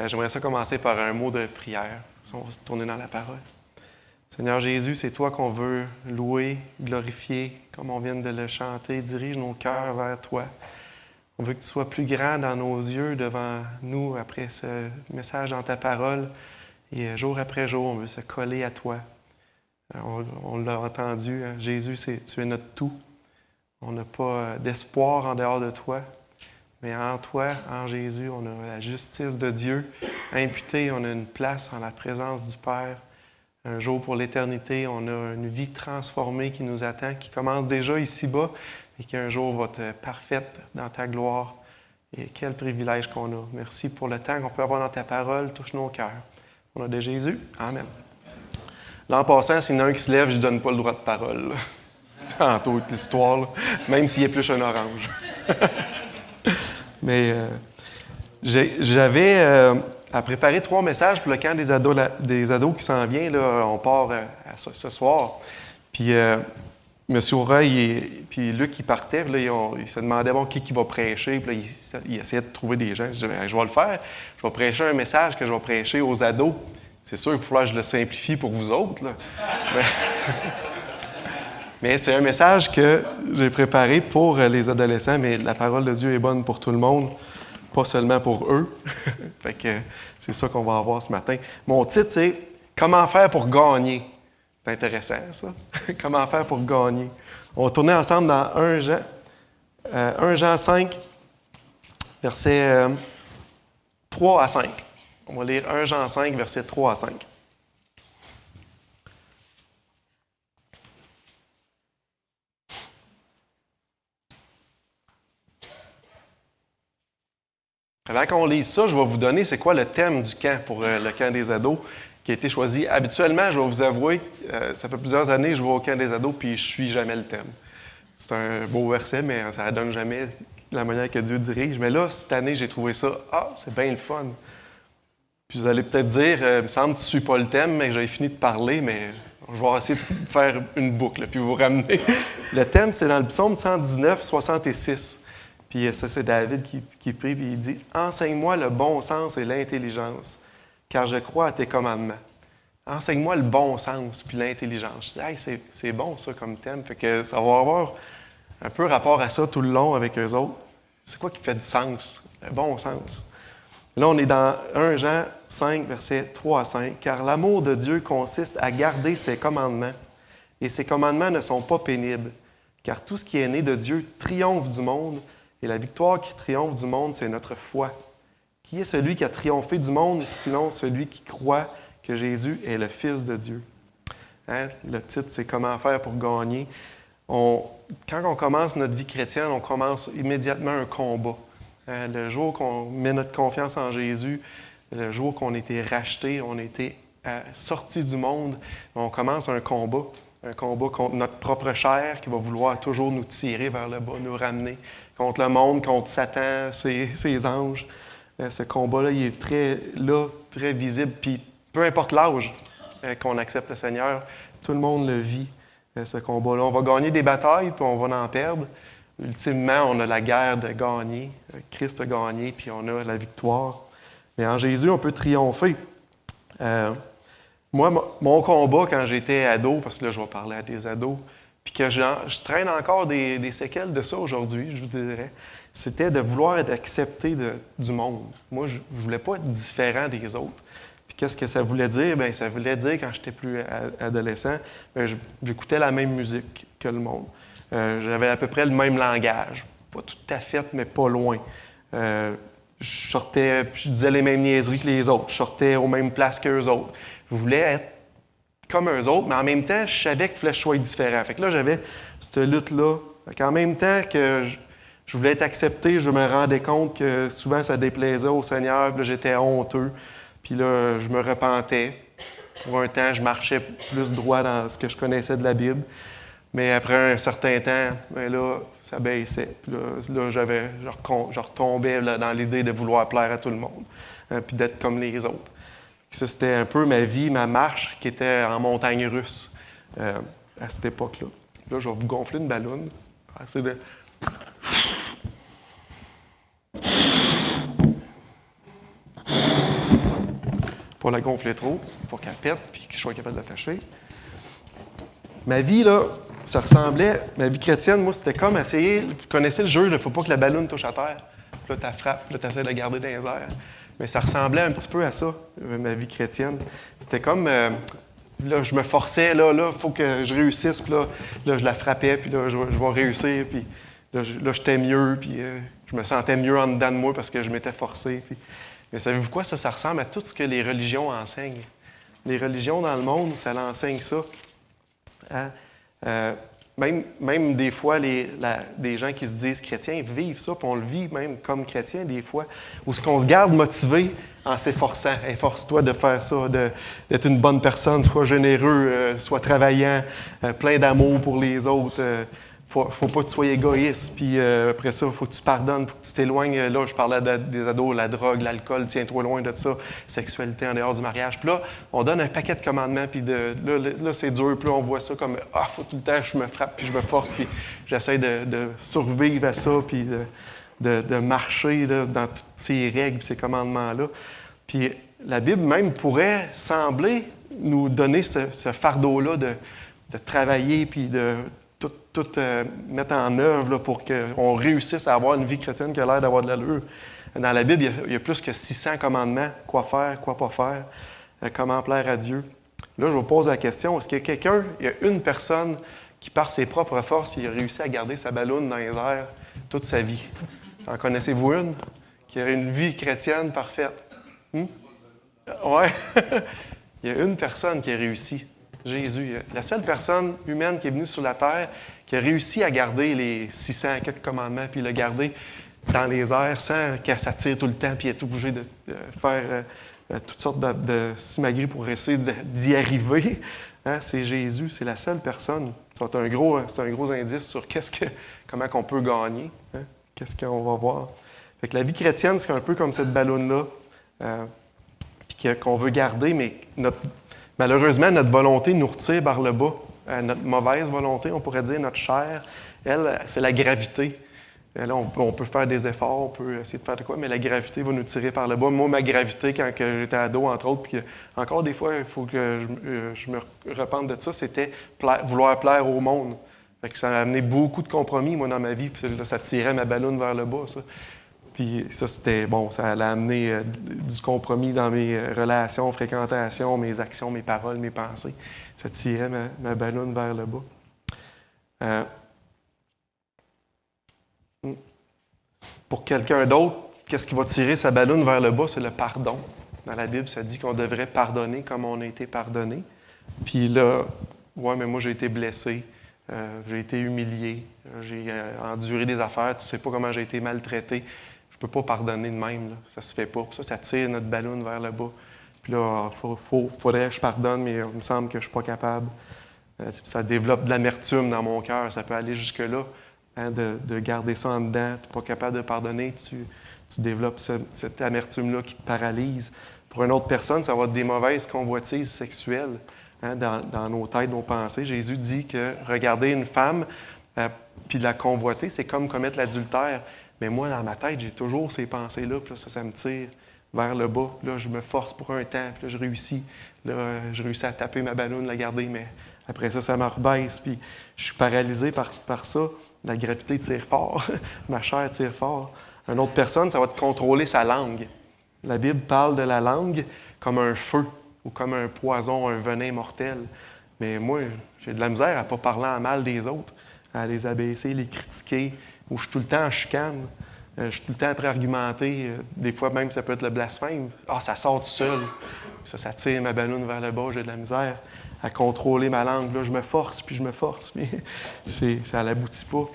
J'aimerais ça commencer par un mot de prière. On va se tourner dans la parole. Seigneur Jésus, c'est toi qu'on veut louer, glorifier, comme on vient de le chanter. Dirige nos cœurs vers toi. On veut que tu sois plus grand dans nos yeux, devant nous, après ce message dans ta parole. Et jour après jour, on veut se coller à toi. On l'a entendu, hein? Jésus, tu es notre tout. On n'a pas d'espoir en dehors de toi. Mais en toi, en Jésus, on a la justice de Dieu imputée. On a une place en la présence du Père. Un jour pour l'éternité, on a une vie transformée qui nous attend, qui commence déjà ici-bas et qui un jour va être parfaite dans ta gloire. Et quel privilège qu'on a. Merci pour le temps qu'on peut avoir dans ta parole. Touche nos cœurs. Au nom de Jésus, amen. L'an passant, s'il y en a un qui se lève, je ne donne pas le droit de parole. Tantôt, l'histoire, là, même s'il épluche un orange. Mais j'avais à préparer 3 messages pour le camp des ados qui s'en vient. Là, on part ce soir. Puis M. Aurel puis Luc, ils partaient. Là, ils se demandaient qui va prêcher. Puis là, ils essayaient de trouver des gens. Je disais, je vais le faire. Je vais prêcher un message que je vais prêcher aux ados. C'est sûr qu'il va falloir que je le simplifie pour vous autres. Là. Mais c'est un message que j'ai préparé pour les adolescents, mais la parole de Dieu est bonne pour tout le monde, pas seulement pour eux. Fait que c'est ça qu'on va avoir ce matin. Mon titre, c'est « Comment faire pour gagner ». C'est intéressant, ça. Comment faire pour gagner. On va tourner ensemble dans 1 Jean 5, versets 3 à 5. On va lire 1 Jean 5, versets 3 à 5. Avant qu'on lise ça, je vais vous donner c'est quoi le thème du camp pour le camp des ados qui a été choisi. Habituellement, je vais vous avouer, ça fait plusieurs années que je vais au camp des ados puis je suis jamais le thème. C'est un beau verset, mais ça ne donne jamais la manière que Dieu dirige. Mais là, cette année, j'ai trouvé ça, c'est bien le fun. Puis vous allez peut-être dire, il me semble que tu ne suis pas le thème, mais que j'avais fini de parler, mais je vais essayer de faire une boucle puis vous ramener. Le thème, c'est dans le psaume 119, 66. Puis ça, c'est David qui prie, puis il dit « Enseigne-moi le bon sens et l'intelligence, car je crois à tes commandements. » Enseigne-moi le bon sens puis l'intelligence. Je dis « Hey, c'est bon ça comme thème. » Fait que ça va avoir un peu rapport à ça tout le long avec eux autres. C'est quoi qui fait du sens? Le bon sens. Là, on est dans 1 Jean 5, versets 3 à 5. « Car l'amour de Dieu consiste à garder ses commandements, et ses commandements ne sont pas pénibles. Car tout ce qui est né de Dieu triomphe du monde, et la victoire qui triomphe du monde, c'est notre foi. Qui est celui qui a triomphé du monde, sinon celui qui croit que Jésus est le Fils de Dieu? » Hein? Le titre, c'est « Comment faire pour gagner ». Quand on commence notre vie chrétienne, on commence immédiatement un combat. Hein? Le jour qu'on met notre confiance en Jésus, le jour qu'on a été racheté, on a été sorti du monde, on commence un combat. Un combat contre notre propre chair qui va vouloir toujours nous tirer vers le bas, nous ramener. Contre le monde, contre Satan, ses anges. Ce combat-là, il est très visible. Puis peu importe l'âge qu'on accepte le Seigneur, tout le monde le vit, ce combat-là. On va gagner des batailles, puis on va en perdre. Ultimement, on a la guerre de gagner. Christ a gagné, puis on a la victoire. Mais en Jésus, on peut triompher. Moi, mon combat quand j'étais ado, parce que là, je vais parler à des ados, puis que je traîne encore des séquelles de ça aujourd'hui, je vous dirais, c'était de vouloir être accepté du monde. Moi, je ne voulais pas être différent des autres. Puis qu'est-ce que ça voulait dire? Bien, ça voulait dire, quand j'étais plus adolescent, j'écoutais la même musique que le monde. J'avais à peu près le même langage. Pas tout à fait, mais pas loin. Je sortais, je disais les mêmes niaiseries que les autres. Je sortais aux mêmes places qu'eux autres. Je voulais être comme eux autres, mais en même temps, je savais qu'il fallait que je sois différent. Fait que là, j'avais cette lutte-là. Fait qu'en même temps que je voulais être accepté, je me rendais compte que souvent, ça déplaisait au Seigneur. Puis là, j'étais honteux. Puis là, je me repentais. Pour un temps, je marchais plus droit dans ce que je connaissais de la Bible. Mais après un certain temps, bien là, ça baissait. Puis là, je retombais là, dans l'idée de vouloir plaire à tout le monde, puis d'être comme les autres. Ça, c'était un peu ma vie, ma marche qui était en montagne russe à cette époque-là. Là, je vais vous gonfler une balloune. pas la gonfler trop, pour qu'elle pète puis que je sois capable de l'attacher. Ma vie, là, ça ressemblait, ma vie chrétienne, moi, c'était comme essayer, vous connaissez le jeu, il ne faut pas que la ballonne touche à terre. Puis là, tu frappes, puis là, tu essaies de la garder dans les airs. Mais ça ressemblait un petit peu à ça, ma vie chrétienne. C'était comme, là, je me forçais, là, il faut que je réussisse, puis là, je la frappais, puis là, je vais réussir, puis là, j'étais mieux, puis je me sentais mieux en dedans de moi parce que je m'étais forcé. Puis... Mais savez-vous quoi? Ça ressemble à tout ce que les religions enseignent. Les religions dans le monde, ça l'enseigne ça. Hein? Même des fois, des gens qui se disent chrétiens vivent ça, puis on le vit même comme chrétiens des fois, où ce qu'on se garde motivé en s'efforçant. Efforce-toi de faire ça, d'être une bonne personne, sois généreux, sois travaillant, plein d'amour pour les autres. Faut pas que tu sois égoïste, puis après ça, il faut que tu pardonnes, faut que tu t'éloignes. Là, je parlais des ados, la drogue, l'alcool, tiens-toi loin de ça, sexualité en dehors du mariage. Puis là, on donne un paquet de commandements, puis là, c'est dur, puis là, on voit ça comme « Ah, faut tout le temps que je me frappe, puis je me force, puis j'essaie de survivre à ça, puis de marcher là, dans toutes ces règles, puis ces commandements-là. » Puis la Bible même pourrait sembler nous donner ce fardeau-là de travailler, puis de tout mettre en œuvre là, pour qu'on réussisse à avoir une vie chrétienne qui a l'air d'avoir de l'allure. Dans la Bible, il y a plus que 600 commandements. Quoi faire, quoi pas faire, comment plaire à Dieu. Là, je vous pose la question, est-ce qu'il y a quelqu'un, il y a une personne qui, par ses propres forces, il a réussi à garder sa balloune dans les airs toute sa vie? En connaissez-vous une qui a une vie chrétienne parfaite? Oui. Il y a une personne qui a réussi. Jésus, la seule personne humaine qui est venue sur la terre qui a réussi à garder les 600 quelques commandements puis le garder dans les airs sans qu'elle s'attire tout le temps puis être obligée de faire toutes sortes de simagrées pour essayer d'y arriver. Hein? C'est Jésus, c'est la seule personne. C'est un gros indice sur comment on peut gagner, hein? Qu'est-ce qu'on va voir. Fait que la vie chrétienne, c'est un peu comme cette ballonne-là puis qu'on veut garder, mais malheureusement, notre volonté nous retire vers le bas. Notre mauvaise volonté, on pourrait dire, notre chair, elle, c'est la gravité. Là, on peut faire des efforts, on peut essayer de faire de quoi, mais la gravité va nous tirer par le bas. Moi, ma gravité, quand j'étais ado, entre autres, puis encore des fois, il faut que je me repente de ça, c'était vouloir plaire au monde. Fait que ça a amené beaucoup de compromis, moi, dans ma vie, puis ça tirait ma ballonne vers le bas, ça. Puis ça, c'était bon, ça allait amener du compromis dans mes relations, fréquentations, mes actions, mes paroles, mes pensées. Ça tirait ma ballonne vers le bas. Pour quelqu'un d'autre, qu'est-ce qui va tirer sa ballonne vers le bas? C'est le pardon. Dans la Bible, ça dit qu'on devrait pardonner comme on a été pardonné. Puis là, mais moi, j'ai été blessé, j'ai été humilié, j'ai enduré des affaires, tu sais pas comment j'ai été maltraité. Je ne peux pas pardonner de même, là. Ça ne se fait pas. Puis ça tire notre ballon vers le bas. Puis là, faudrait que je pardonne, mais il me semble que je ne suis pas capable. Ça développe de l'amertume dans mon cœur. Ça peut aller jusque-là, hein, de garder ça en dedans. Tu n'es pas capable de pardonner. Tu développes cette amertume-là qui te paralyse. Pour une autre personne, ça va être des mauvaises convoitises sexuelles, hein, dans nos têtes, nos pensées. Jésus dit que regarder une femme puis la convoiter, c'est comme commettre l'adultère. Mais moi, dans ma tête, j'ai toujours ces pensées-là, puis là, ça me tire vers le bas. Là, je me force pour un temps, puis là, je réussis. Là, je réussis à taper ma ballonne, la garder, mais après ça me rebaisse, puis je suis paralysé par ça. La gravité tire fort, ma chair tire fort. Une autre personne, ça va te contrôler sa langue. La Bible parle de la langue comme un feu ou comme un poison, un venin mortel. Mais moi, j'ai de la misère à ne pas parler en mal des autres, à les abaisser, les critiquer, ou je suis tout le temps en chicane. Je suis tout le temps après argumenter. Des fois, même, ça peut être le blasphème. Ah, ça sort tout seul. Ça tire ma ballonne vers le bas. J'ai de la misère à contrôler ma langue. Là, je me force, puis je me force. Mais ça n'aboutit pas.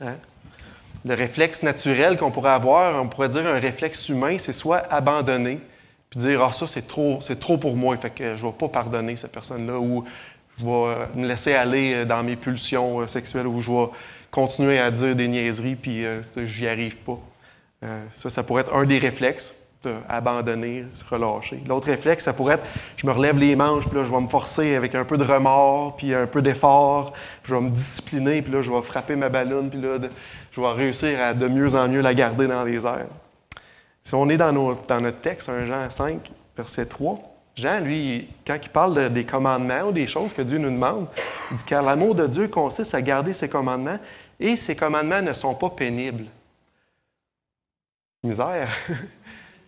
Hein? Le réflexe naturel qu'on pourrait avoir, on pourrait dire un réflexe humain, c'est soit abandonner, puis dire « Ah, ça, c'est trop pour moi, fait que je ne vais pas pardonner cette personne-là » ou je vais me laisser aller dans mes pulsions sexuelles ou je vais continuer à dire des niaiseries puis j'y arrive pas. Ça pourrait être un des réflexes, abandonner, se relâcher. L'autre réflexe, ça pourrait être je me relève les manches puis là, je vais me forcer avec un peu de remords puis un peu d'effort, puis je vais me discipliner puis là, je vais frapper ma ballonne puis là, je vais réussir à de mieux en mieux la garder dans les airs. Si on est dans notre texte, 1 Jean 5, verset 3. Jean, lui, quand il parle des commandements ou des choses que Dieu nous demande, il dit « Car l'amour de Dieu consiste à garder ses commandements, et ses commandements ne sont pas pénibles. » Misère!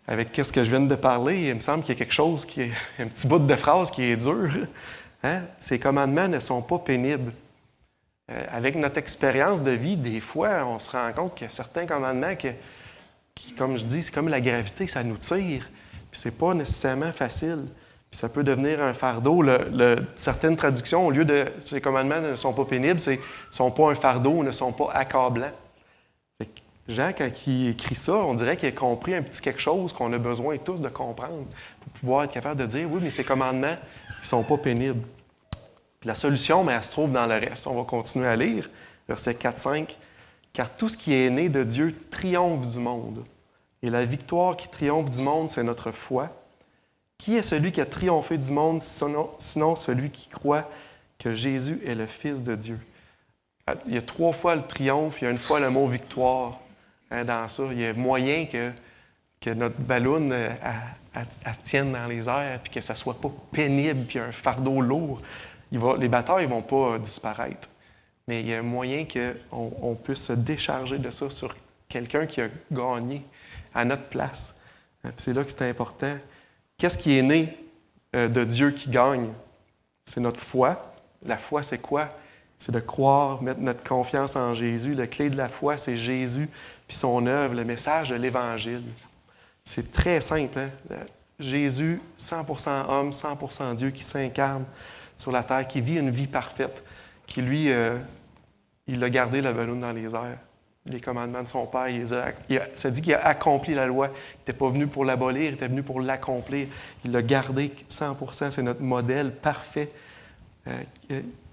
Avec ce que je viens de parler, il me semble qu'il y a quelque chose, un petit bout de phrase qui est dur. Hein? Ces commandements ne sont pas pénibles. Avec notre expérience de vie, des fois, on se rend compte qu'il y a certains commandements qui, comme je dis, c'est comme la gravité, ça nous tire. Puis c'est pas nécessairement facile. Puis ça peut devenir un fardeau. Certaines traductions, au lieu de « ces commandements ne sont pas pénibles », c'est « ne sont pas un fardeau, ne sont pas accablants ». Jean, quand il écrit ça, on dirait qu'il a compris un petit quelque chose qu'on a besoin tous de comprendre pour pouvoir être capable de dire « oui, mais ces commandements, ils ne sont pas pénibles ». Puis la solution, elle se trouve dans le reste. On va continuer à lire, versets 4-5. « Car tout ce qui est né de Dieu triomphe du monde. Et la victoire qui triomphe du monde, c'est notre foi. Qui est celui qui a triomphé du monde, sinon celui qui croit que Jésus est le Fils de Dieu? » Il y a 3 fois le triomphe, il y a 1 fois le mot « victoire ». Dans ça, il y a moyen que notre ballon tienne dans les airs et que ça ne soit pas pénible puis un fardeau lourd. Les batailles ne vont pas disparaître. Mais il y a un moyen qu'on puisse se décharger de ça sur quelqu'un qui a gagné à notre place. Puis c'est là que c'est important. Qu'est-ce qui est né de Dieu qui gagne? C'est notre foi. La foi, c'est quoi? C'est de croire, mettre notre confiance en Jésus. La clé de la foi, c'est Jésus puis son œuvre, le message de l'Évangile. C'est très simple. Hein? Jésus, 100% homme, 100% Dieu, qui s'incarne sur la terre, qui vit une vie parfaite, qui, lui, il a gardé le ballon dans les airs. Les commandements de son Père, ça dit qu'il a accompli la loi. Il n'était pas venu pour l'abolir, il était venu pour l'accomplir. Il l'a gardé 100%, c'est notre modèle parfait.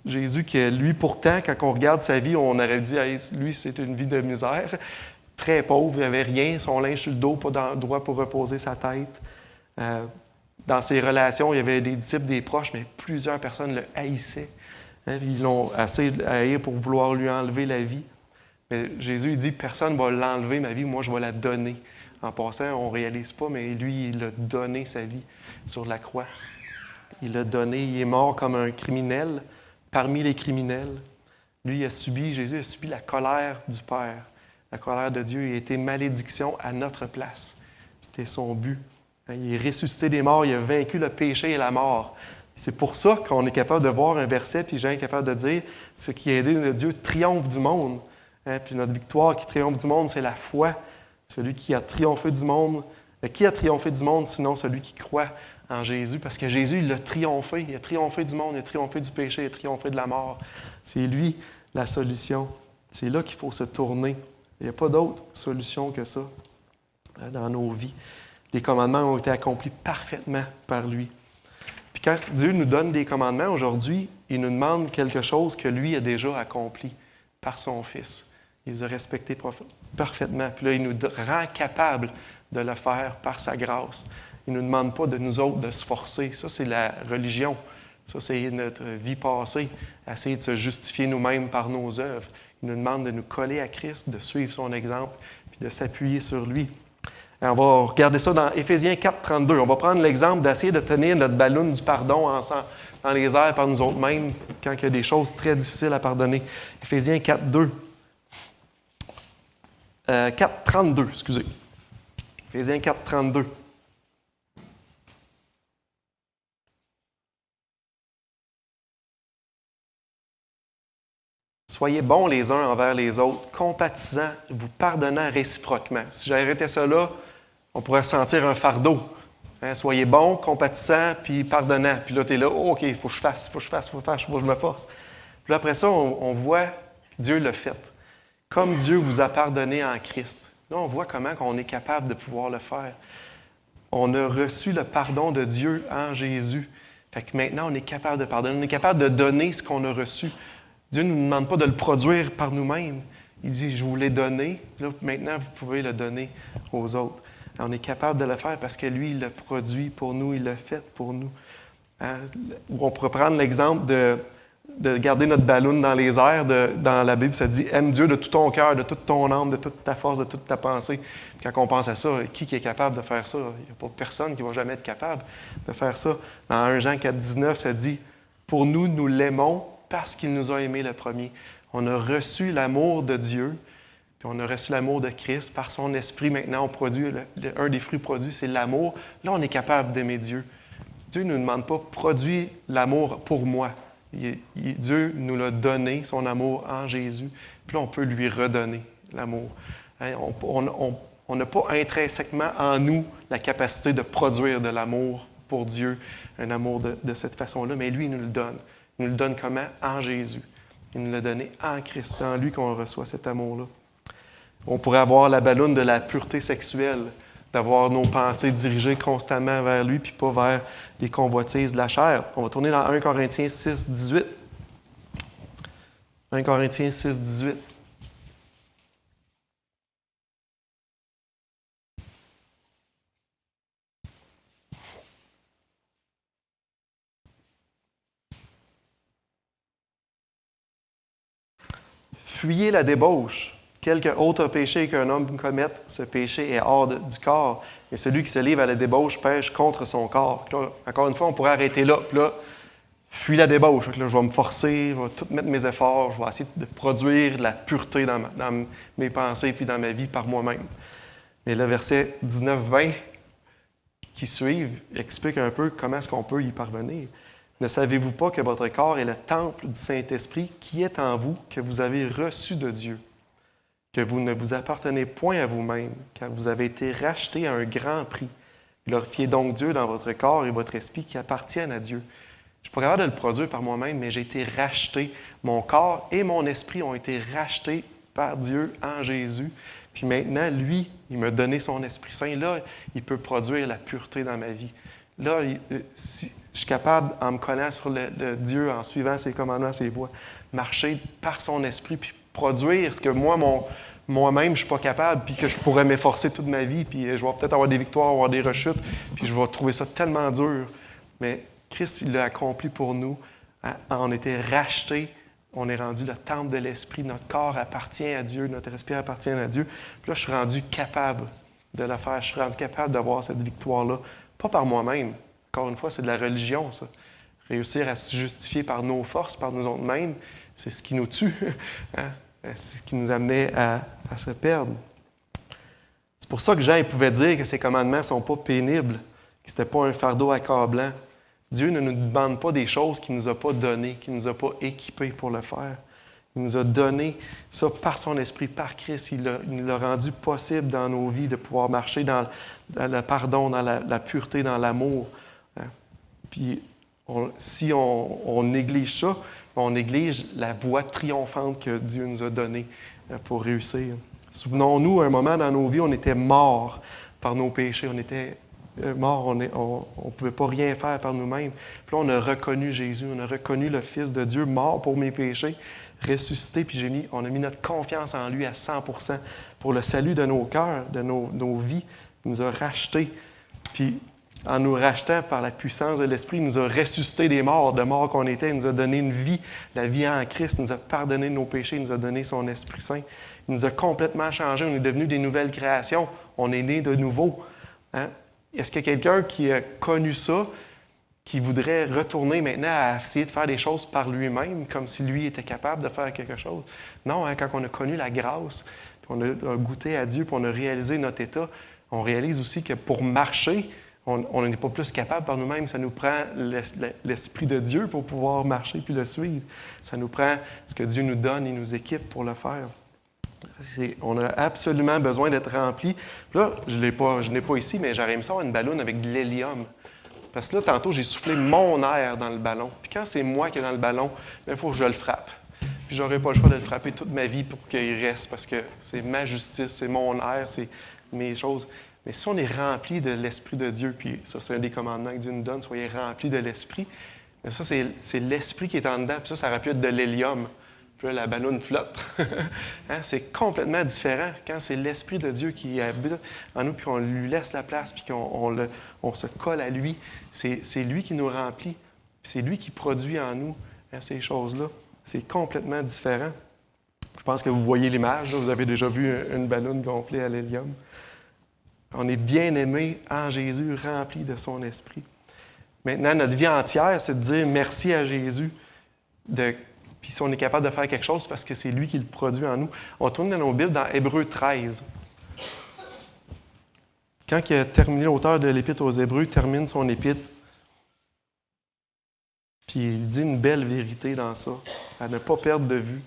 Jésus, qui, lui, pourtant, quand on regarde sa vie, on aurait dit, hey, lui, c'est une vie de misère, très pauvre, il n'avait rien, son linge sur le dos, pas d'endroit pour reposer sa tête. Dans ses relations, il y avait des disciples, des proches, mais plusieurs personnes le haïssaient. Hein, ils l'ont assez haï pour vouloir lui enlever la vie. Mais Jésus, il dit, personne ne va l'enlever, ma vie, moi, je vais la donner. En passant, on ne réalise pas, mais lui, il a donné sa vie sur la croix. Il l'a donné, il est mort comme un criminel, parmi les criminels. Lui, Jésus a subi la colère du Père, la colère de Dieu. Il a été malédiction à notre place. C'était son but. Il est ressuscité des morts, il a vaincu le péché et la mort. C'est pour ça qu'on est capable de voir un verset, puis Jean est capable de dire « Ce qui est né de Dieu triomphe du monde. » Puis notre victoire qui triomphe du monde, c'est la foi. Celui qui a triomphé du monde. Qui a triomphé du monde, sinon celui qui croit en Jésus? Parce que Jésus, il a triomphé. Il a triomphé du monde, il a triomphé du péché, il a triomphé de la mort. C'est lui la solution. C'est là qu'il faut se tourner. Il n'y a pas d'autre solution que ça dans nos vies. Les commandements ont été accomplis parfaitement par lui. Puis quand Dieu nous donne des commandements aujourd'hui, il nous demande quelque chose que lui a déjà accompli par son Fils. Il les a respectés parfaitement. Puis là, il nous rend capables de le faire par sa grâce. Il ne nous demande pas de nous autres de se forcer. Ça, c'est la religion. Ça, c'est notre vie passée. Essayer de se justifier nous-mêmes par nos œuvres. Il nous demande de nous coller à Christ, de suivre son exemple, puis de s'appuyer sur lui. Alors, on va regarder ça dans Éphésiens 4, 32. On va prendre l'exemple d'essayer de tenir notre ballon du pardon ensemble, dans les airs par nous autres mêmes, quand il y a des choses très difficiles à pardonner. Éphésiens 4, 2. 4, 32, excusez. Éphésiens 4, 32. Soyez bons les uns envers les autres, compatissants, vous pardonnant réciproquement. Si j'arrêtais ça là, on pourrait sentir un fardeau. Hein? Soyez bons, compatissants, puis pardonnants. Puis là, tu es là, oh, OK, il faut que je fasse, il faut que je me force. Puis là, après ça, on voit Dieu l'a fait. Comme Dieu vous a pardonné en Christ. Là, on voit comment on est capable de pouvoir le faire. On a reçu le pardon de Dieu en Jésus. Fait que maintenant, on est capable de pardonner. On est capable de donner ce qu'on a reçu. Dieu ne nous demande pas de le produire par nous-mêmes. Il dit, je vous l'ai donné. Là, maintenant, vous pouvez le donner aux autres. Alors, on est capable de le faire parce que lui, il l'a produit pour nous, il l'a fait pour nous. Hein? On pourrait prendre l'exemple de garder notre ballon dans les airs. Dans la Bible, ça dit « Aime Dieu de tout ton cœur, de toute ton âme, de toute ta force, de toute ta pensée. » Quand on pense à ça, qui est capable de faire ça? Il n'y a pas personne qui va jamais être capable de faire ça. Dans 1 Jean 4, 19, ça dit « Pour nous, nous l'aimons parce qu'il nous a aimés le premier. » On a reçu l'amour de Dieu, puis on a reçu l'amour de Christ. Par son esprit, maintenant, on produit, un des fruits produits, c'est l'amour. Là, on est capable d'aimer Dieu. Dieu ne nous demande pas « Produis l'amour pour moi ». Dieu nous l'a donné, son amour en Jésus. Puis là, on peut lui redonner l'amour. Hein, on n'a pas intrinsèquement en nous la capacité de produire de l'amour pour Dieu, un amour de cette façon-là, mais lui, il nous le donne. Il nous le donne comment? En Jésus. Il nous l'a donné en Christ. C'est en lui qu'on reçoit cet amour-là. On pourrait avoir la balloune de la pureté sexuelle, d'avoir nos pensées dirigées constamment vers lui, puis pas vers les convoitises de la chair. On va tourner dans 1 Corinthiens 6, 18. 1 Corinthiens 6, 18. Fuyez la débauche. Quelque autre péché qu'un homme commette, ce péché est hors du corps. Et celui qui se livre à la débauche pêche contre son corps. Là, encore une fois, on pourrait arrêter là. Puis là, fuis la débauche. Là, je vais me forcer, je vais tout mettre mes efforts, je vais essayer de produire de la pureté dans mes pensées puis dans ma vie par moi-même. Mais le verset 19-20 qui suivent explique un peu comment est-ce qu'on peut y parvenir. Ne savez-vous pas que votre corps est le temple du Saint-Esprit qui est en vous, que vous avez reçu de Dieu, que vous ne vous appartenez point à vous-même, car vous avez été rachetés à un grand prix. Glorifiez donc Dieu dans votre corps et votre esprit qui appartiennent à Dieu. Je ne suis pas capable de le produire par moi-même, mais j'ai été racheté. Mon corps et mon esprit ont été rachetés par Dieu en Jésus. Puis maintenant, lui, il m'a donné son Esprit Saint. Là, il peut produire la pureté dans ma vie. Là, si je suis capable, en me connaissant sur le Dieu, en suivant ses commandements, ses voies, marcher par son esprit, puis produire ce que moi-même, je ne suis pas capable, puis que je pourrais m'efforcer toute ma vie, puis je vais peut-être avoir des victoires, avoir des rechutes, puis je vais trouver ça tellement dur. Mais Christ, il l'a accompli pour nous. On était rachetés, on est rendu le temple de l'Esprit, notre corps appartient à Dieu, notre esprit appartient à Dieu. Puis là, je suis rendu capable de le faire, je suis rendu capable d'avoir cette victoire-là. Pas par moi-même. Encore une fois, c'est de la religion, ça. Réussir à se justifier par nos forces, par nous autres mêmes, c'est ce qui nous tue. Hein? C'est ce qui nous amenait à se perdre. C'est pour ça que Jean pouvait dire que ces commandements ne sont pas pénibles, que ce n'était pas un fardeau accablant. Dieu ne nous demande pas des choses qu'il ne nous a pas données, qu'il ne nous a pas équipées pour le faire. Il nous a donné ça par son Esprit, par Christ. Il nous l'a rendu possible dans nos vies de pouvoir marcher dans le pardon, dans la pureté, dans l'amour. Puis, si on néglige ça, on néglige la voie triomphante que Dieu nous a donnée pour réussir. Souvenons-nous, à un moment dans nos vies, on était morts par nos péchés. On était morts, on ne pouvait pas rien faire par nous-mêmes. Puis là, on a reconnu Jésus, on a reconnu le Fils de Dieu, mort pour mes péchés, ressuscité, puis on a mis notre confiance en lui à 100% pour le salut de nos cœurs, de nos vies. Il nous a rachetés. Puis, en nous rachetant par la puissance de l'Esprit, il nous a ressuscités des morts, de morts qu'on était. Il nous a donné une vie, la vie en Christ. Il nous a pardonné nos péchés. Il nous a donné son Esprit Saint. Il nous a complètement changés. On est devenus des nouvelles créations. On est nés de nouveau. Hein? Est-ce qu'il y a quelqu'un qui a connu ça, qui voudrait retourner maintenant à essayer de faire des choses par lui-même, comme si lui était capable de faire quelque chose? Non, hein, quand on a connu la grâce, puis on a goûté à Dieu, puis on a réalisé notre état, on réalise aussi que pour marcher, on n'est pas plus capable par nous-mêmes. Ça nous prend l'Esprit de Dieu pour pouvoir marcher puis le suivre. Ça nous prend ce que Dieu nous donne et nous équipe pour le faire. On a absolument besoin d'être rempli. Là, je n'ai pas ici, mais j'aurais aimé ça avoir une ballonne avec de l'hélium. Parce que là, tantôt, j'ai soufflé mon air dans le ballon. Puis quand c'est moi qui est dans le ballon, il faut que je le frappe. Puis je n'aurai pas le choix de le frapper toute ma vie pour qu'il reste, parce que c'est ma justice, c'est mon air, c'est mes choses. Mais si on est rempli de l'Esprit de Dieu, puis ça, c'est un des commandements que Dieu nous donne, soyez remplis de l'Esprit, mais ça, c'est l'Esprit qui est en dedans, puis ça aurait pu être de l'hélium. Puis là, la ballonne flotte. Hein? C'est complètement différent quand c'est l'Esprit de Dieu qui habite en nous, puis qu'on lui laisse la place, puis qu'on se colle à lui. C'est lui qui nous remplit, puis c'est lui qui produit en nous ces choses-là. C'est complètement différent. Je pense que vous voyez l'image, là. Vous avez déjà vu une ballonne gonflée à l'hélium. On est bien-aimé en Jésus, rempli de son esprit. Maintenant, notre vie entière, c'est de dire merci à Jésus. Puis si on est capable de faire quelque chose, c'est parce que c'est lui qui le produit en nous. On tourne dans nos Bibles dans Hébreux 13. Quand il a terminé, l'auteur de l'Épître aux Hébreux termine son épître, puis il dit une belle vérité dans ça, à ne pas perdre de vue.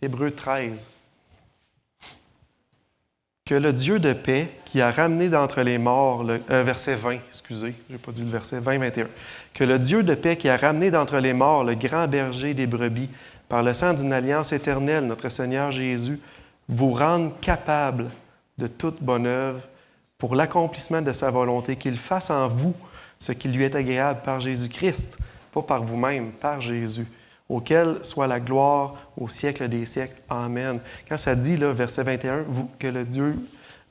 Hébreux 13. Que le Dieu de paix, qui a ramené d'entre les morts, verset 20, excusez, je n'ai pas dit le verset 20-21. Que le Dieu de paix, qui a ramené d'entre les morts le grand berger des brebis, par le sang d'une alliance éternelle, notre Seigneur Jésus, vous rende capable de toute bonne œuvre pour l'accomplissement de sa volonté, qu'il fasse en vous ce qui lui est agréable par Jésus-Christ, pas par vous-même, par Jésus, auquel soit la gloire au siècle des siècles. Amen. Quand ça dit, là, verset 21, que le Dieu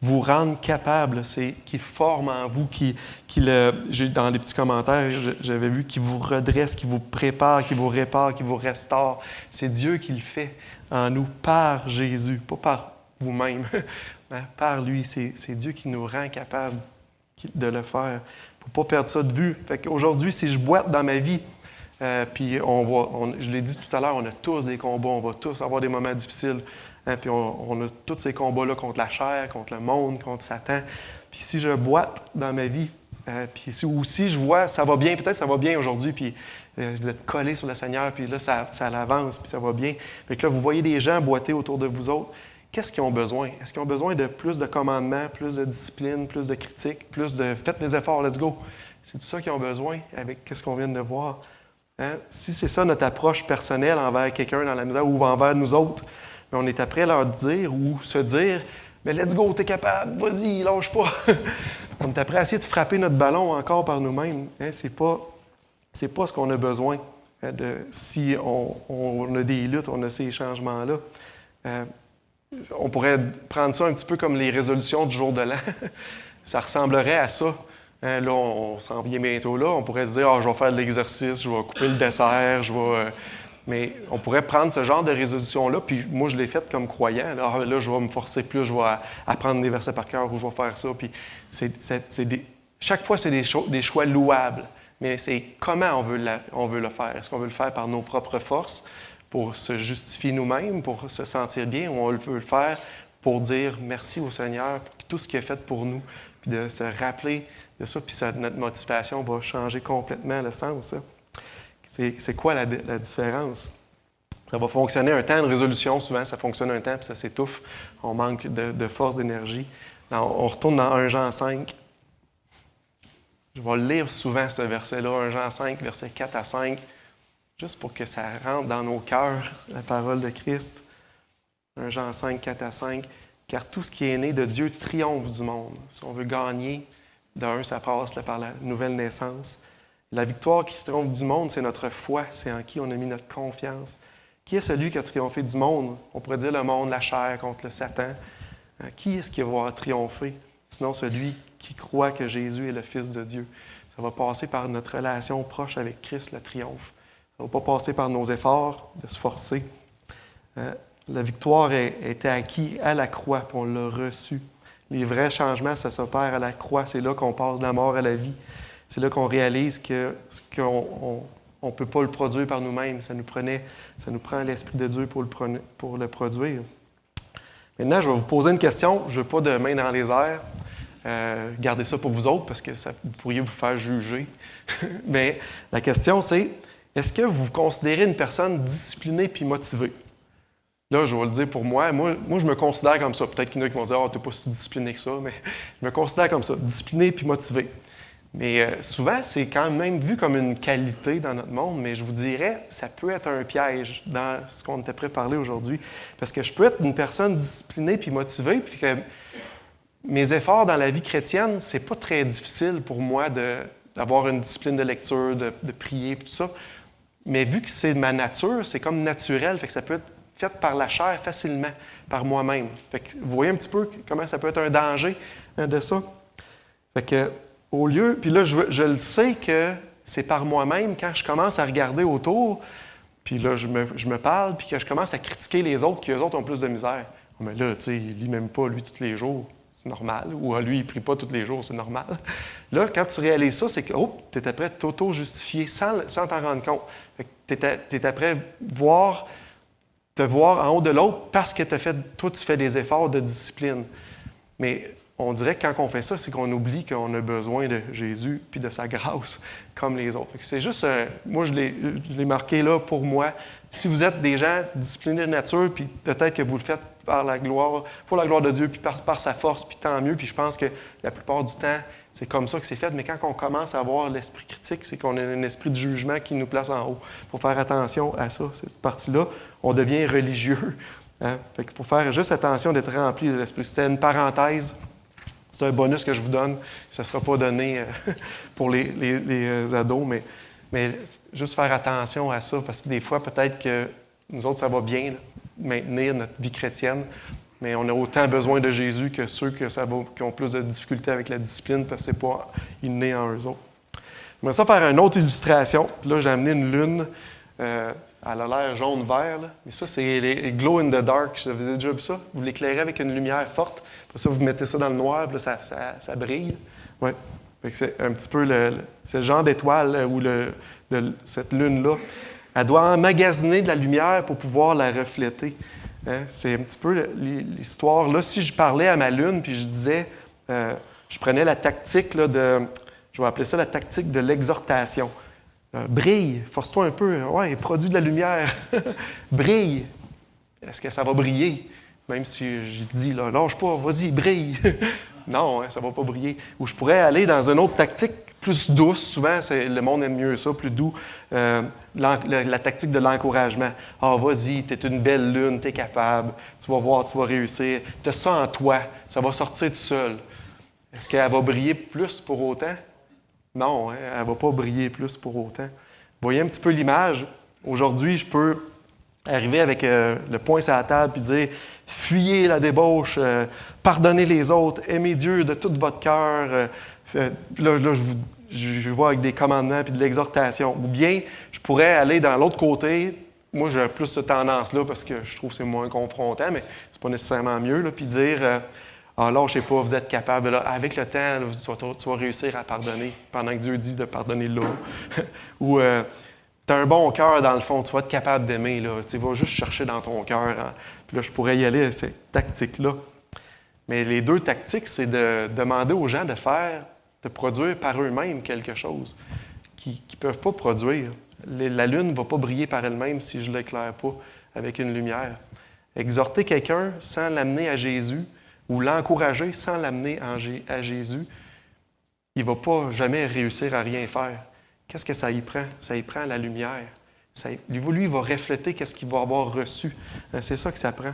vous rende capable, c'est qu'il forme en vous, dans les petits commentaires, j'avais vu, qu'il vous redresse, qu'il vous prépare, qu'il vous répare, qu'il vous restaure. C'est Dieu qui le fait en nous, par Jésus, pas par vous-même. Par lui, c'est Dieu qui nous rend capable de le faire. Il ne faut pas perdre ça de vue. Aujourd'hui, si je boite dans ma vie, puis je l'ai dit tout à l'heure, on a tous des combats, on va tous avoir des moments difficiles. Puis on a tous ces combats-là contre la chair, contre le monde, contre Satan. Puis si je boite dans ma vie, puis si je vois, ça va bien, peut-être ça va bien aujourd'hui, puis vous êtes collés sur le Seigneur, puis là, ça avance, puis ça va bien. Fait que là, vous voyez des gens boiter autour de vous autres. Qu'est-ce qu'ils ont besoin? Est-ce qu'ils ont besoin de plus de commandements, plus de discipline, plus de critiques, plus de « faites des efforts, let's go ». C'est tout ça qu'ils ont besoin avec ce qu'on vient de voir. Si c'est ça notre approche personnelle envers quelqu'un dans la misère ou envers nous autres, mais on est après leur dire ou se dire « mais let's go, t'es capable, vas-y, lâche pas ». On est après à essayer de frapper notre ballon encore par nous-mêmes. C'est pas ce qu'on a besoin. Si on a des luttes, on a ces changements-là. On pourrait prendre ça un petit peu comme les résolutions du jour de l'an. Ça ressemblerait à ça. Là, on s'en vient bientôt là. On pourrait se dire, je vais faire de l'exercice, je vais couper le dessert, Mais on pourrait prendre ce genre de résolution-là, puis moi, je l'ai faite comme croyant. Là, je vais me forcer plus, je vais apprendre des versets par cœur ou je vais faire ça. Puis chaque fois, c'est des choix louables. Mais c'est comment on veut le faire. Est-ce qu'on veut le faire par nos propres forces, pour se justifier nous-mêmes, pour se sentir bien, ou on veut le faire pour dire merci au Seigneur pour tout ce qu'il a fait pour nous, puis de se rappeler de ça, puis notre motivation va changer complètement le sens. C'est quoi la différence? Ça va fonctionner un temps, une résolution, souvent ça fonctionne un temps, puis ça s'étouffe, on manque de force, d'énergie. On retourne dans 1 Jean 5. Je vais lire souvent ce verset-là, 1 Jean 5, versets 4 à 5. Juste pour que ça rentre dans nos cœurs, la parole de Christ. 1 Jean 5, 4 à 5. Car tout ce qui est né de Dieu triomphe du monde. Si on veut gagner, ça passe par la nouvelle naissance. La victoire qui triomphe du monde, c'est notre foi. C'est en qui on a mis notre confiance. Qui est celui qui a triomphé du monde? On pourrait dire le monde, la chair contre le Satan. Qui est-ce qui va triompher? Sinon celui qui croit que Jésus est le Fils de Dieu. Ça va passer par notre relation proche avec Christ, le triomphe. Ça ne va pas passer par nos efforts de se forcer. La victoire était acquise à la croix, puis on l'a reçue. Les vrais changements, ça s'opère à la croix. C'est là qu'on passe de la mort à la vie. C'est là qu'on réalise qu'on ne peut pas le produire par nous-mêmes. Ça nous prend l'Esprit de Dieu pour le produire. Maintenant, je vais vous poser une question. Je ne veux pas de main dans les airs. Gardez ça pour vous autres, parce que vous pourriez vous faire juger. Mais la question, c'est... Est-ce que vous vous considérez une personne disciplinée puis motivée? Là, je vais le dire pour moi. Moi, je me considère comme ça. Peut-être qu'il y en a qui vont dire « t'es pas si discipliné que ça », mais je me considère comme ça, discipliné puis motivé. Mais souvent, c'est quand même vu comme une qualité dans notre monde, mais je vous dirais, ça peut être un piège dans ce qu'on était prêt à parler aujourd'hui. Parce que je peux être une personne disciplinée puis motivée, puis que mes efforts dans la vie chrétienne, c'est pas très difficile pour moi d'avoir une discipline de lecture, de prier, puis tout ça. Mais vu que c'est ma nature, c'est comme naturel, fait que ça peut être fait par la chair facilement, par moi-même. Fait que vous voyez un petit peu comment ça peut être un danger de ça? Fait que au lieu, puis là, je le sais que c'est par moi-même, quand je commence à regarder autour, puis là, je me parle, puis que je commence à critiquer les autres, qui eux autres ont plus de misère. Mais là, tu sais, il lit même pas, lui, tous les jours, c'est normal. Ou lui, il prie pas tous les jours, c'est normal. Là, quand tu réalises ça, c'est que, tu es après t'auto-justifier sans t'en rendre compte. Tu es après te voir en haut de l'autre parce que toi, tu fais des efforts de discipline. Mais on dirait que quand on fait ça, c'est qu'on oublie qu'on a besoin de Jésus puis de sa grâce comme les autres. C'est juste, moi, je l'ai marqué là pour moi. Si vous êtes des gens disciplinés de nature, puis peut-être que vous le faites pour la gloire de Dieu, puis par sa force, puis tant mieux. Puis je pense que la plupart du temps, c'est comme ça que c'est fait. Mais quand on commence à avoir l'esprit critique, c'est qu'on a un esprit de jugement qui nous place en haut. Il faut faire attention à ça, cette partie-là. On devient religieux. Hein? Fait qu'il faut faire juste attention d'être rempli de l'esprit. C'était une parenthèse. C'est un bonus que je vous donne. Ça ne sera pas donné pour les ados, mais juste faire attention à ça, parce que des fois, peut-être que nous autres, ça va bien, là, maintenir notre vie chrétienne, mais on a autant besoin de Jésus que ceux qui ont plus de difficultés avec la discipline, parce que ce n'est pas inné en eux autres. J'aimerais ça faire une autre illustration. Puis là, j'ai amené une lune. Elle a l'air jaune-vert, là. Mais ça, c'est les glow in the dark. Vous avez déjà vu ça? Vous l'éclairez avec une lumière forte. Après ça, vous mettez ça dans le noir, puis là, ça brille. Oui. C'est un petit peu c'est le genre d'étoile où cette lune-là, elle doit emmagasiner de la lumière pour pouvoir la refléter. Hein? C'est un petit peu l'histoire. Là, si je parlais à ma lune, puis je disais, je prenais la tactique là, je vais appeler ça la tactique de l'exhortation. Brille, force-toi un peu. Ouais, produis de la lumière. Brille. Est-ce que ça va briller? Même si je dis, là, lâche pas, vas-y, brille. Non, hein, ça ne va pas briller. Ou je pourrais aller dans une autre tactique plus douce. Souvent, le monde aime mieux ça, plus doux. La tactique de l'encouragement. Ah, vas-y, tu es une belle lune, tu es capable. Tu vas voir, tu vas réussir. Tu as ça en toi. Ça va sortir tout seul. Est-ce qu'elle va briller plus pour autant? Non, hein, elle ne va pas briller plus pour autant. Vous voyez un petit peu l'image. Aujourd'hui, je peux arriver avec le poing sur la table et dire « Fuyez la débauche, pardonnez les autres, aimez Dieu de tout votre cœur. » Là, je vois avec des commandements et de l'exhortation. Ou bien, je pourrais aller dans l'autre côté. Moi, j'ai plus cette tendance-là parce que je trouve que c'est moins confrontant, mais c'est pas nécessairement mieux. Puis dire ah, là, je sais pas, vous êtes capable. Là, avec le temps, là, tu vas réussir à pardonner pendant que Dieu dit de pardonner là. Ou tu as un bon cœur dans le fond, tu vas être capable d'aimer. Là. Tu vas juste chercher dans ton cœur. Hein. Puis là, je pourrais y aller à cette tactique-là. Mais les deux tactiques, c'est de demander aux gens de produire par eux-mêmes quelque chose qu'ils ne peuvent pas produire. La lune ne va pas briller par elle-même si je ne l'éclaire pas avec une lumière. Exhorter quelqu'un sans l'amener à Jésus ou l'encourager sans l'amener à Jésus, il ne va pas jamais réussir à rien faire. Qu'est-ce que ça y prend? Ça y prend la lumière. Lui, il va refléter qu'est-ce qu'il va avoir reçu. C'est ça que ça prend.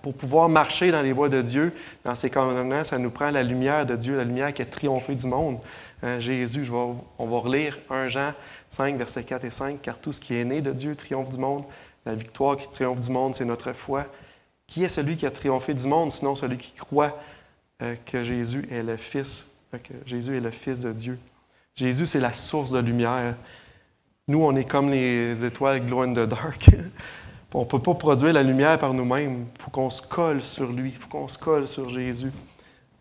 Pour pouvoir marcher dans les voies de Dieu, dans ses commandements, ça nous prend la lumière de Dieu, la lumière qui a triomphé du monde. Jésus, on va relire 1 Jean 5, versets 4 et 5, « Car tout ce qui est né de Dieu triomphe du monde. La victoire qui triomphe du monde, c'est notre foi. Qui est celui qui a triomphé du monde, sinon celui qui croit que Jésus est le Fils, que Jésus est le Fils de Dieu. » Jésus, c'est la source de lumière. Nous, on est comme les étoiles glow in the dark. On ne peut pas produire la lumière par nous-mêmes. Il faut qu'on se colle sur lui. Il faut qu'on se colle sur Jésus.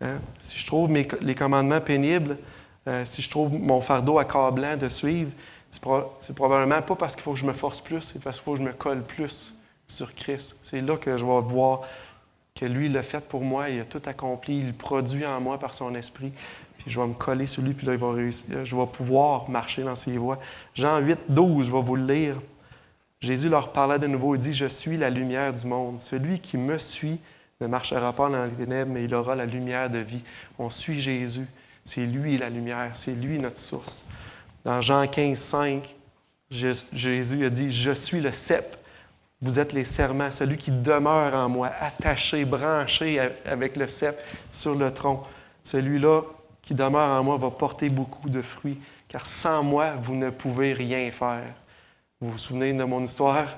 Hein? Si je trouve les commandements pénibles, si je trouve mon fardeau accablant de suivre, c'est probablement pas parce qu'il faut que je me force plus, c'est parce qu'il faut que je me colle plus sur Christ. C'est là que je vais voir que lui l'a fait pour moi, il a tout accompli, il le produit en moi par son esprit. Puis je vais me coller sur lui, puis là, il va réussir, je vais pouvoir marcher dans ses voies. Jean 8, 12, je vais vous le lire. Jésus leur parlait de nouveau, il dit « Je suis la lumière du monde. Celui qui me suit ne marchera pas dans les ténèbres, mais il aura la lumière de vie. » On suit Jésus. C'est lui la lumière, c'est lui notre source. Dans Jean 15, 5, Jésus a dit « Je suis le cep. Vous êtes les serments, celui qui demeure en moi, attaché, branché avec le cep sur le tronc. Celui-là qui demeure en moi va porter beaucoup de fruits, car sans moi, vous ne pouvez rien faire. » Vous vous souvenez de mon histoire?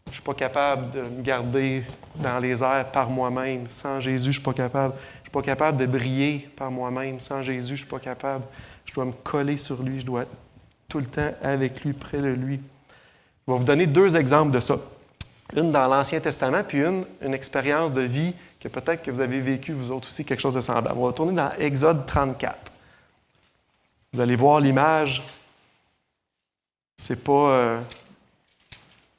Je ne suis pas capable de me garder dans les airs par moi-même. Sans Jésus, je ne suis pas capable. Je ne suis pas capable de briller par moi-même. Sans Jésus, je ne suis pas capable. Je dois me coller sur lui. Je dois être tout le temps avec lui, près de lui. Je vais vous donner 2 exemples de ça. Une dans l'Ancien Testament, puis une expérience de vie que peut-être que vous avez vécu, vous autres aussi, quelque chose de semblable. On va tourner dans Exode 34. Vous allez voir l'image. C'est pas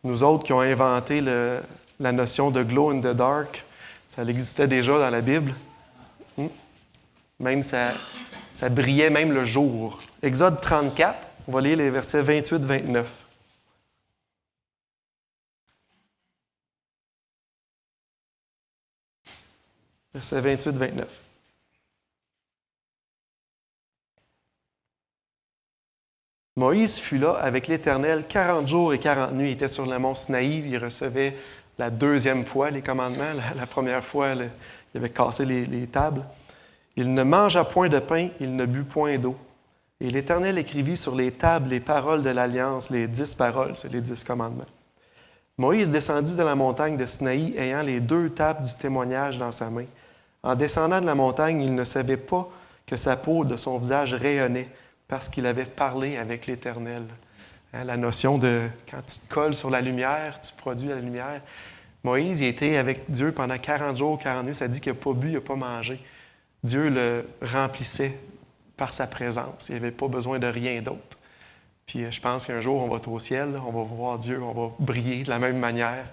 nous autres qui avons inventé la notion de glow in the dark. Ça existait déjà dans la Bible. Même ça brillait même le jour. Exode 34, on va lire les versets 28-29. Versets 28-29. Moïse fut là avec l'Éternel 40 jours et 40 nuits. Il était sur le mont Sinaï. Il recevait la 2e fois les commandements. La première fois, il avait cassé les tables. Il ne mangea point de pain, il ne but point d'eau. Et l'Éternel écrivit sur les tables les paroles de l'Alliance, les 10 paroles, c'est les 10 commandements. Moïse descendit de la montagne de Sinaï, ayant les 2 tables du témoignage dans sa main. En descendant de la montagne, il ne savait pas que sa peau de son visage rayonnait, parce qu'il avait parlé avec l'Éternel. La notion de quand tu te colles sur la lumière, tu produis la lumière. Moïse, il était avec Dieu pendant 40 jours, 40 nuits. Ça dit qu'il n'a pas bu, il n'a pas mangé. Dieu le remplissait par sa présence. Il n'avait pas besoin de rien d'autre. Puis je pense qu'un jour, on va être au ciel, on va voir Dieu, on va briller de la même manière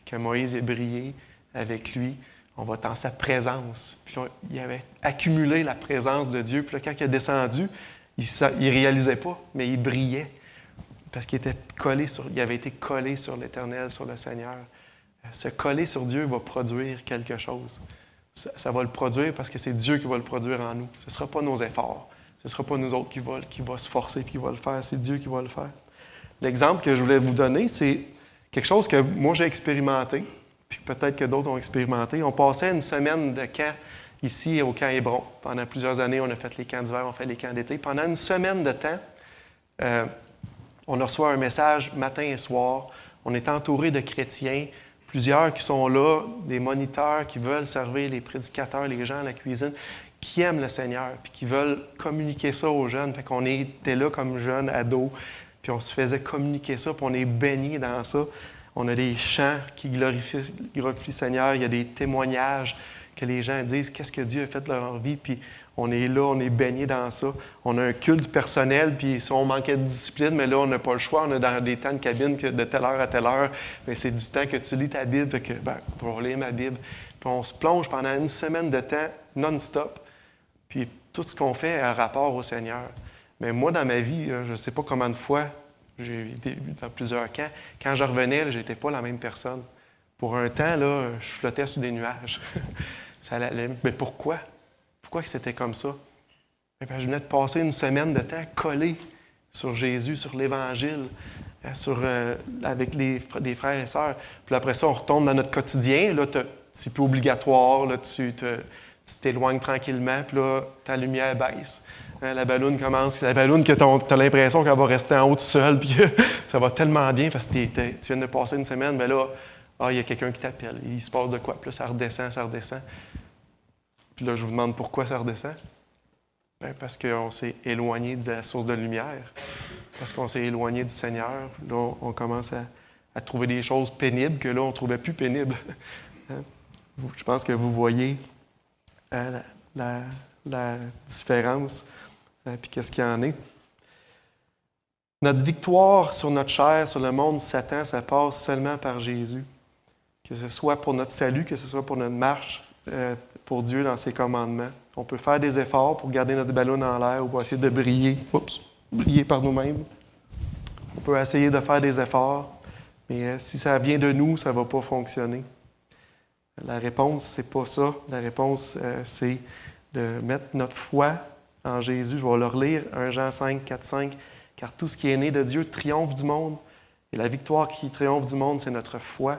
que Moïse a brillé avec lui. On va être dans sa présence. Puis il avait accumulé la présence de Dieu. Puis là, quand il est descendu, il ne réalisait pas, mais il brillait parce qu'il avait été collé sur l'Éternel, sur le Seigneur. Se coller sur Dieu va produire quelque chose. Ça va le produire parce que c'est Dieu qui va le produire en nous. Ce ne sera pas nos efforts. Ce ne sera pas nous autres qui va se forcer et qui va le faire. C'est Dieu qui va le faire. L'exemple que je voulais vous donner, c'est quelque chose que moi j'ai expérimenté, puis peut-être que d'autres ont expérimenté. On passait une semaine de camp ici au camp Hébron. Pendant plusieurs années, on a fait les camps d'hiver, on fait les camps d'été. Pendant une semaine de temps, on reçoit un message matin et soir. On est entouré de chrétiens, plusieurs qui sont là, des moniteurs qui veulent servir les prédicateurs, les gens à la cuisine, qui aiment le Seigneur, puis qui veulent communiquer ça aux jeunes. Fait qu'on était là comme jeunes, ados, puis on se faisait communiquer ça, puis on est baignés dans ça. On a des chants qui glorifient le Seigneur, il y a des témoignages que les gens disent qu'est-ce que Dieu a fait de leur vie, puis on est là, on est baigné dans ça. On a un culte personnel, puis si on manquait de discipline, mais là, on n'a pas le choix, on est dans des temps de cabine que de telle heure à telle heure, mais c'est du temps que tu lis ta Bible, fait que, je vais lire ma Bible. Puis on se plonge pendant une semaine de temps, non-stop, puis tout ce qu'on fait a rapport au Seigneur. Mais moi, dans ma vie, je ne sais pas combien de fois, j'ai été dans plusieurs camps, quand je revenais, je n'étais pas la même personne. Pour un temps, là, je flottais sur des nuages. Mais pourquoi? Pourquoi que c'était comme ça? Je venais de passer une semaine de temps collé sur Jésus, sur l'Évangile, avec des frères et sœurs. Puis après ça, on retombe dans notre quotidien. Là, c'est plus obligatoire. Là, tu t'éloignes tranquillement. Puis là, ta lumière baisse. La balloune commence. La balloune que tu as l'impression qu'elle va rester en haut tout seul. Puis ça va tellement bien parce que tu viens de passer une semaine. Mais là, il y a quelqu'un qui t'appelle. Il se passe de quoi? Puis là, ça redescend, ça redescend. Puis là, je vous demande pourquoi ça redescend. Bien, parce qu'on s'est éloigné de la source de lumière. Parce qu'on s'est éloigné du Seigneur. Là, on commence à trouver des choses pénibles que là, on ne trouvait plus pénibles. Je pense que vous voyez la différence. Puis qu'est-ce qu'il y en est. Notre victoire sur notre chair, sur le monde, Satan, ça passe seulement par Jésus. Que ce soit pour notre salut, que ce soit pour notre marche pour Dieu dans ses commandements. On peut faire des efforts pour garder notre ballon en l'air ou pour essayer de briller par nous-mêmes. On peut essayer de faire des efforts, mais si ça vient de nous, ça ne va pas fonctionner. La réponse, c'est pas ça. La réponse, c'est de mettre notre foi en Jésus. Je vais le relire, 1 Jean 5, 4, 5. « Car tout ce qui est né de Dieu triomphe du monde, et la victoire qui triomphe du monde, c'est notre foi.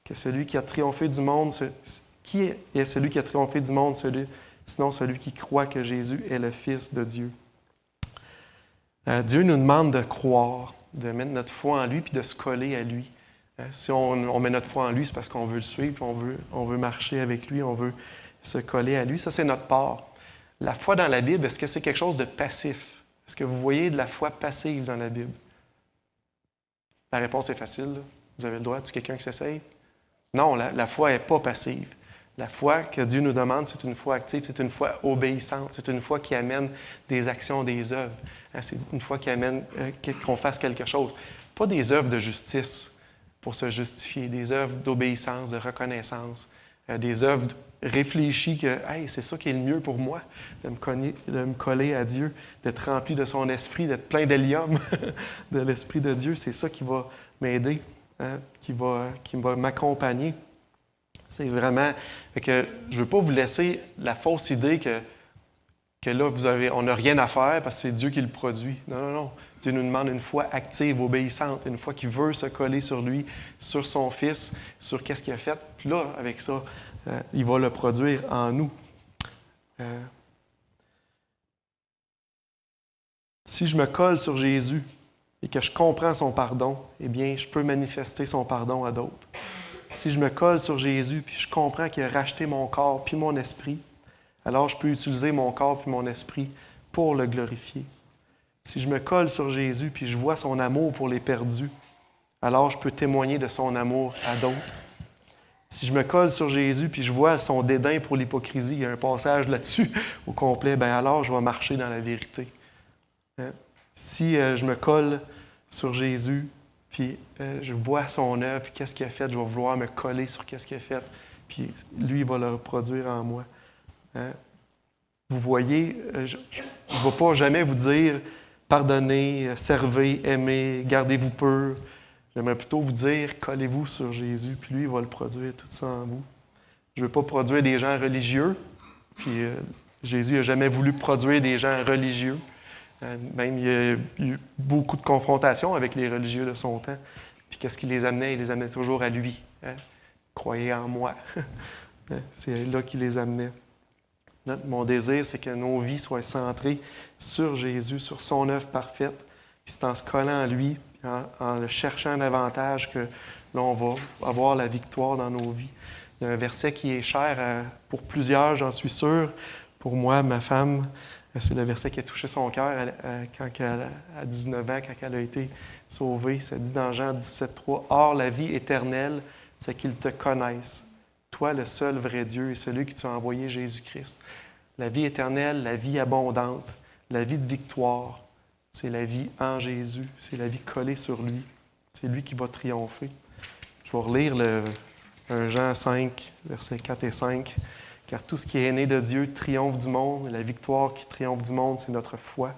Que celui qui a triomphé du monde, qui est celui qui a triomphé du monde, sinon celui qui croit que Jésus est le Fils de Dieu. » Dieu nous demande de croire, de mettre notre foi en lui puis de se coller à lui. Si on met notre foi en lui, c'est parce qu'on veut le suivre, puis on veut marcher avec lui, on veut se coller à lui. Ça, c'est notre part. La foi dans la Bible, est-ce que c'est quelque chose de passif? Est-ce que vous voyez de la foi passive dans la Bible? La réponse est facile. Là. Vous avez le droit. Tu quelqu'un qui s'essaye? Non, la foi n'est pas passive. La foi que Dieu nous demande, c'est une foi active, c'est une foi obéissante, c'est une foi qui amène des actions, des œuvres. C'est une foi qui amène qu'on fasse quelque chose. Pas des œuvres de justice pour se justifier, des œuvres d'obéissance, de reconnaissance, des œuvres réfléchies que hey, c'est ça qui est le mieux pour moi, de me coller à Dieu, d'être rempli de son esprit, d'être plein d'hélium de l'Esprit de Dieu. C'est ça qui va m'aider, qui va m'accompagner. C'est vraiment que je ne veux pas vous laisser la fausse idée que là, on n'a rien à faire parce que c'est Dieu qui le produit. Non, non, non. Dieu nous demande une foi active, obéissante, une foi qui veut se coller sur lui, sur son Fils, sur qu'est-ce qu'il a fait. Puis là, avec ça, il va le produire en nous. Si je me colle sur Jésus et que je comprends son pardon, eh bien, je peux manifester son pardon à d'autres. Si je me colle sur Jésus puis je comprends qu'il a racheté mon corps puis mon esprit, alors je peux utiliser mon corps puis mon esprit pour le glorifier. Si je me colle sur Jésus puis je vois son amour pour les perdus, alors je peux témoigner de son amour à d'autres. Si je me colle sur Jésus puis je vois son dédain pour l'hypocrisie, il y a un passage là-dessus au complet, bien alors je vais marcher dans la vérité. Si je me colle sur Jésus puis je vois son œuvre, puis qu'est-ce qu'il a fait, je vais vouloir me coller sur qu'est-ce qu'il a fait, puis lui, il va le reproduire en moi. Vous voyez, je ne vais pas jamais vous dire pardonnez, servez, aimez, gardez-vous pur. J'aimerais plutôt vous dire collez-vous sur Jésus, puis lui, il va le produire tout ça en vous. Je ne veux pas produire des gens religieux, puis Jésus n'a jamais voulu produire des gens religieux. Même, il y a eu beaucoup de confrontations avec les religieux de son temps. Puis qu'est-ce qui les amenait? Il les amenait toujours à lui. Croyez en moi. C'est là qu'il les amenait. Mon désir, c'est que nos vies soient centrées sur Jésus, sur son œuvre parfaite. Puis c'est en se collant à lui, en le cherchant davantage, que là, on va avoir la victoire dans nos vies. Il y a un verset qui est cher pour plusieurs, j'en suis sûr. Pour moi, ma femme, c'est le verset qui a touché son cœur quand elle a 19 ans, quand elle a été sauvée. Ça dit dans Jean 17,3 « Or, la vie éternelle, c'est qu'ils te connaissent, toi, le seul vrai Dieu et celui qui t'a envoyé Jésus-Christ. » La vie éternelle, la vie abondante, la vie de victoire, c'est la vie en Jésus, c'est la vie collée sur lui. C'est lui qui va triompher. Je vais relire 1 Jean 5, versets 4 et 5. Car tout ce qui est né de Dieu triomphe du monde, et la victoire qui triomphe du monde, c'est notre foi.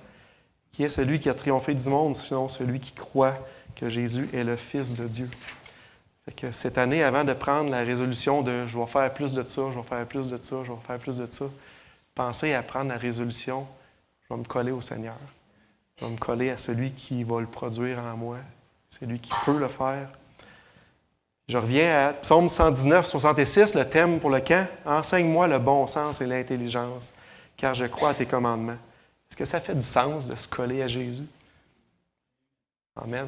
Qui est celui qui a triomphé du monde, sinon celui qui croit que Jésus est le Fils de Dieu. Fait que cette année, avant de prendre la résolution de « je vais faire plus de ça, je vais faire plus de ça, je vais faire plus de ça », pensez à prendre la résolution « je vais me coller au Seigneur, je vais me coller à celui qui va le produire en moi, c'est lui qui peut le faire ». Je reviens à Psaume 119, 66, le thème pour le camp. « Enseigne-moi le bon sens et l'intelligence, car je crois à tes commandements. » Est-ce que ça fait du sens de se coller à Jésus? Amen.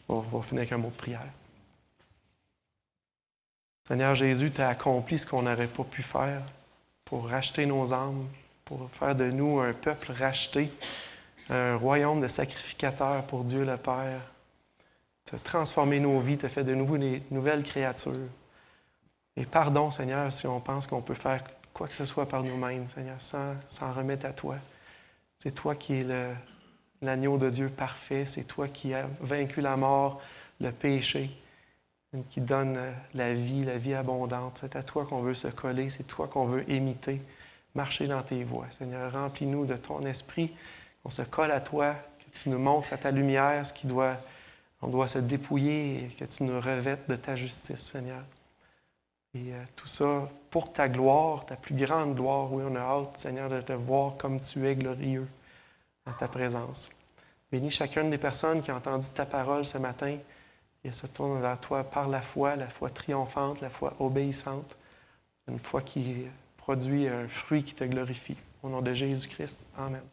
On va finir avec un mot de prière. Seigneur Jésus, tu as accompli ce qu'on n'aurait pas pu faire pour racheter nos âmes, pour faire de nous un peuple racheté, un royaume de sacrificateurs pour Dieu le Père. Tu as transformé nos vies, tu as fait de nous des nouvelles créatures. Et pardon, Seigneur, si on pense qu'on peut faire quoi que ce soit par nous-mêmes, Seigneur, sans remettre à toi. C'est toi qui es l'agneau de Dieu parfait, c'est toi qui as vaincu la mort, le péché, qui donne la vie abondante. C'est à toi qu'on veut se coller, c'est toi qu'on veut imiter, marcher dans tes voies. Seigneur, remplis-nous de ton esprit, qu'on se colle à toi, que tu nous montres à ta lumière ce qui doit... On doit se dépouiller et que tu nous revêtes de ta justice, Seigneur. Et tout ça pour ta gloire, ta plus grande gloire. Oui, on a hâte, Seigneur, de te voir comme tu es glorieux en ta présence. Bénis chacune des personnes qui ont entendu ta parole ce matin et se tournent vers toi par la foi triomphante, la foi obéissante, une foi qui produit un fruit qui te glorifie. Au nom de Jésus-Christ, amen.